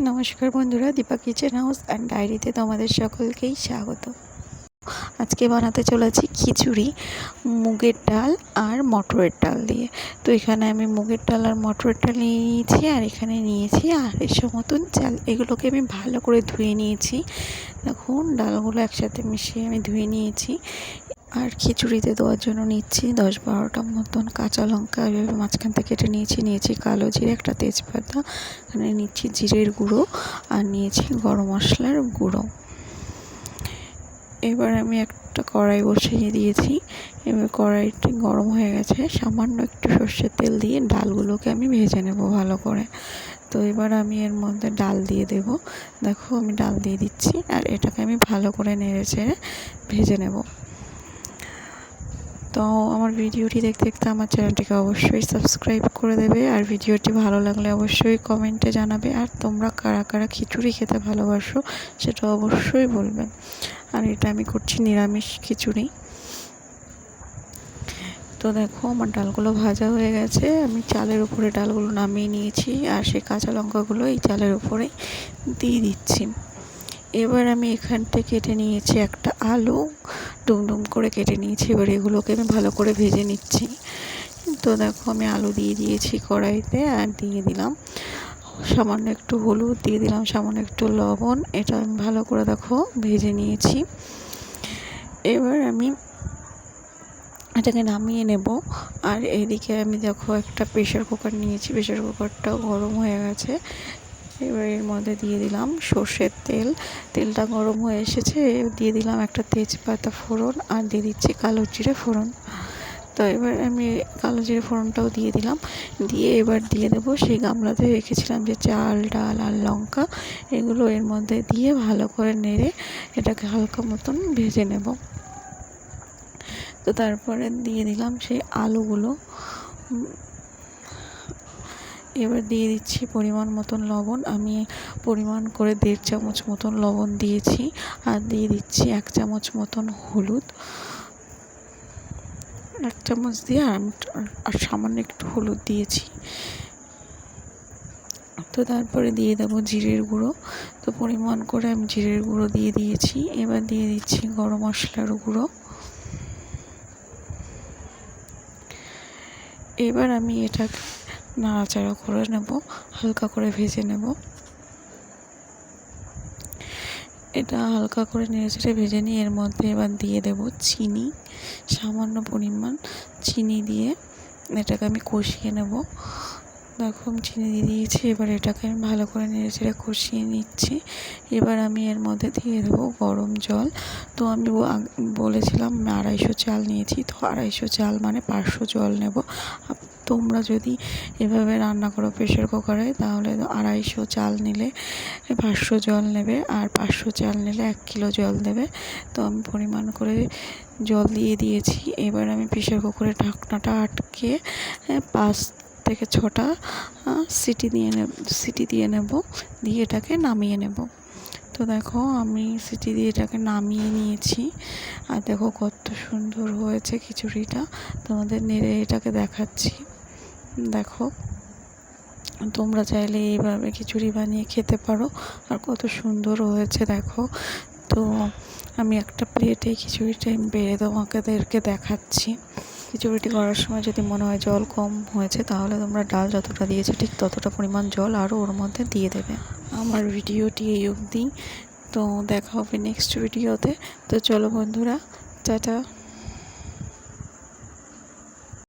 নমস্কার বন্ধুরা, Dipa kitchen house and ডায়েরিতে তোমাদের সকলকেই স্বাগত। আজকে বানাতে চলেছি খিচুড়ি মুগের ডাল আর মটরের ডাল দিয়ে। তো এখানে আমি মুগের ডাল আর মটরের ডাল নিয়ে নিয়েছি, আর এখানে নিয়েছি 250 মতন চাল। এগুলোকে আমি ভালো করে ধুয়ে নিয়েছি। দেখুন, ডালগুলো একসাথে মিশিয়ে আমি ধুয়ে নিয়েছি। আর খিচুড়িতে দেওয়ার জন্য নিচ্ছি 10-12টা মতন কাঁচা লঙ্কা, এভাবে মাঝখান থেকে কেটে নিয়েছি কালো জিরে, একটা তেজপাতা, এখানে নিচ্ছি জিরের গুঁড়ো, আর নিয়েছি গরম মশলার গুঁড়ো। এবার আমি একটা কড়াই বসিয়ে দিয়েছি। এবার কড়াইটি গরম হয়ে গেছে, সামান্য একটু সর্ষের তেল দিয়ে ডালগুলোকে আমি ভেজে নেব ভালো করে। তো এবার আমি এর মধ্যে ডাল দিয়ে দেব। দেখো, আমি ডাল দিয়ে দিচ্ছি, আর এটাকে আমি ভালো করে নেড়ে চেড়ে ভেজে নেব। তো আমার ভিডিওটি দেখতে দেখতে আমার চ্যানেলটিকে অবশ্যই সাবস্ক্রাইব করে দেবে, আর ভিডিওটি ভালো লাগলে অবশ্যই কমেন্টে জানাবে। আর তোমরা কারা কারা খিচুড়ি খেতে ভালোবাসো সেটা অবশ্যই বলবে। আর এটা আমি করছি নিরামিষ খিচুড়ি। তো দেখো, আমার ডালগুলো ভাজা হয়ে গেছে। আমি চালের উপরে ডালগুলো নামিয়ে নিয়েছি, আর সেই কাঁচা লঙ্কাগুলো এই চালের উপরে দিয়ে দিচ্ছি। এবার আমি এখান থেকে কেটে নিয়েছি একটা আলু, ডুমডুম করে কেটে নিয়েছি। এবার এগুলোকে আমি ভালো করে ভেজে নিচ্ছি। তো দেখো, আমি আলু দিয়ে দিয়েছি কড়াইতে, আর দিয়ে দিলাম সামান্য একটু হলুদ, দিয়ে দিলাম সামান্য একটু লবণ। এটা আমি ভালো করে দেখো ভেজে নিয়েছি। এবার আমি এটাকে নামিয়ে নেব। আর এইদিকে আমি দেখো একটা প্রেশার কুকার নিয়েছি, প্রেশার কুকারটাও গরম হয়ে গেছে। এবার এর মধ্যে দিয়ে দিলাম সর্ষের তেল। তেলটা গরম হয়ে এসেছে, দিয়ে দিলাম একটা তেজপাতা ফোড়ন, আর দিয়ে দিচ্ছি কালো জিরে ফোড়ন। তো এবার আমি কালো জিরে ফোড়নটাও দিয়ে দিলাম। দিয়ে এবার দিয়ে দেবো সেই গামলাতে রেখেছিলাম যে চাল, ডাল আর লঙ্কা, এগুলো এর মধ্যে দিয়ে ভালো করে নেড়ে এটাকে হালকা মতন ভেজে নেব। তো তারপরে দিয়ে দিলাম সেই আলুগুলো। এবার দিয়ে দিচ্ছি পরিমাণ মতন লবণ। আমি পরিমাণ করে 1.5 চামচ মতন লবণ দিয়েছি, আর দিয়ে দিচ্ছি 1 চামচ মতন হলুদ। 1 চামচ দিয়ে আর সামান্য একটু হলুদ দিয়েছি। তো তারপরে দিয়ে দেবো জিরের গুঁড়ো। তো পরিমাণ করে আমি জিরের গুঁড়ো দিয়ে দিয়েছি। এবার দিয়ে দিচ্ছি গরম মশলার গুঁড়ো। এবার আমি এটাকে নাড়াচাড়া করে নেব, হালকা করে ভেজে নেব। এটা হালকা করে নেড়েচেড়ে ভেজে নিয়ে এর মধ্যে এবার দিয়ে দেব চিনি, সামান্য পরিমাণ চিনি দিয়ে এটাকে আমি কষিয়ে নেব। দেখো, আমি চিনি দিয়ে দিয়েছি। এবার এটাকে আমি ভালো করে নেড়েচেড়ে কষিয়ে নিচ্ছি। এবার আমি এর মধ্যে দিয়ে দেবো গরম জল। তো আমি বলেছিলাম 250 চাল নিয়েছি, তো 250 চাল মানে 500 জল নেব। তোমরা যদি এভাবে রান্না করো প্রেশার কুকারে, তাহলে 250 চাল নিলে 500 জল নেবে, আর 500 চাল নিলে 1 কিলো জল দেবে। তো আমি পরিমাণ করে জল দিয়ে দিয়েছি। এবার আমি প্রেশার কুকারের ঢাকনাটা আটকে 5 থেকে 6টা সিটি দিয়ে নেব, দিয়ে এটাকে নামিয়ে নেব। তো দেখো, আমি সিটি দিয়ে এটাকে নামিয়ে নিয়েছি। আর দেখো কত সুন্দর হয়েছে খিচুড়িটা, তোমাদের নেড়ে এটাকে দেখাচ্ছি। দেখো, তোমরা চাইলে এইভাবে খিচুড়ি বানিয়ে খেতে পারো, আর কত সুন্দর হয়েছে দেখো। তো আমি একটা প্লেটে খিচুড়িটা বেড়ে তোমাদেরকে দেখাচ্ছি। খিচুড়িটি করার সময় যদি মনে হয় জল কম হয়েছে, তাহলে তোমরা ডাল যতটা দিয়েছো ঠিক ততটা পরিমাণ জল আরও ওর মধ্যে দিয়ে দেবে। আমার ভিডিওটি এই অবধি। তো দেখা হবে নেক্সট ভিডিওতে। তো চলো বন্ধুরা, টাটা।